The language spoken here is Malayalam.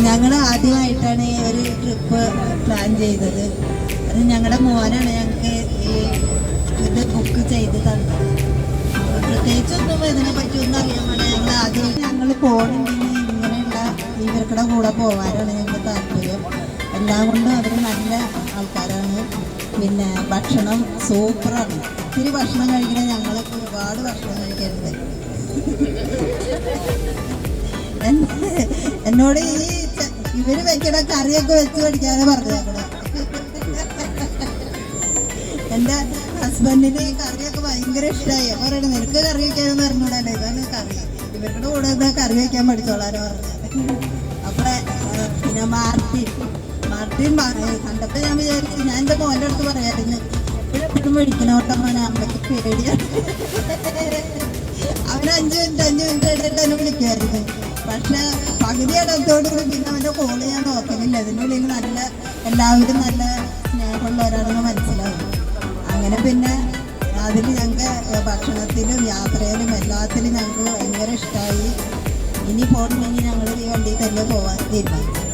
ഞങ്ങൾ ആദ്യമായിട്ടാണ് ഈ ഒരു ട്രിപ്പ് പ്ലാൻ ചെയ്തത്. അത് ഞങ്ങളുടെ മോനാണ് ഞങ്ങൾക്ക് ഈ ഇത് ബുക്ക് ചെയ്ത് തന്നത്. പ്രത്യേകിച്ചൊന്നും ഇതിനെ പറ്റിയൊന്നും അറിയാൻ വേണ്ടി ഞങ്ങൾ ആദ്യം ഞങ്ങൾ പോകണമെങ്കിൽ ഇങ്ങനെയുള്ള ഇവർക്കുടെ കൂടെ പോകാനാണ് ഞങ്ങൾക്ക് താല്പര്യം. എല്ലാം കൊണ്ടും അവർ നല്ല ആൾക്കാരാണ്. പിന്നെ ഭക്ഷണം സൂപ്പറാണ്. ഇത്തിരി ഭക്ഷണം കഴിക്കണേ ഞങ്ങളൊക്കെ ഒരുപാട് ഭക്ഷണം കഴിക്കാറുണ്ട്. എന്നോട് ഇവര് വെക്കണ കറിയൊക്കെ വെച്ച് പഠിക്കാനേ പറഞ്ഞു ഞങ്ങള്. എൻ്റെ ഹസ്ബൻഡിന് ഈ കറിയൊക്കെ ഭയങ്കര ഇഷ്ടമായി. അപ്പോൾ പറയണേ നിനക്ക് കറി വയ്ക്കാനെന്ന് പറഞ്ഞൂടല്ലേ, ഇതാണ് കറി, ഇവരുടെ കൂടെ ഒന്ന് കറി വയ്ക്കാൻ പഠിച്ചോളാനോ പറഞ്ഞു. അപ്പോൾ പിന്നെ മാർട്ടിൻ കണ്ടപ്പോൾ ഞാൻ വിചാരിച്ചു, ഞാൻ എൻ്റെ മോൻ്റെ അടുത്ത് പറയാമായിരുന്നു എപ്പോഴും മേടിക്കണോട്ടോ മോനെ, അമ്മയ്ക്ക് പേടിയാണ്. അവൻ 5 മിനിറ്റ് ഇട്ടിട്ട് എന്നെ വിളിക്കുമായിരുന്നു. പക്ഷെ പകുതി ഇടത്തോടുകൂടി പിന്നെ അവൻ്റെ കോള് ഞാൻ നോക്കുന്നില്ല. അതിൻ്റെ ഉള്ളിൽ എല്ലാവരും നല്ല സ്നേഹമുള്ളവരാണെന്ന് മനസ്സിലാവും. അങ്ങനെ പിന്നെ അതിൽ ഞങ്ങൾക്ക് ഭക്ഷണത്തിലും യാത്രയിലും എല്ലാത്തിലും ഞങ്ങൾക്ക് ഭയങ്കര ഇഷ്ടമായി. ഇനി പോകണമെങ്കിൽ ഞങ്ങൾ ഈ വണ്ടിയിൽ തന്നെ പോകാൻ തീരുമാനിച്ചു.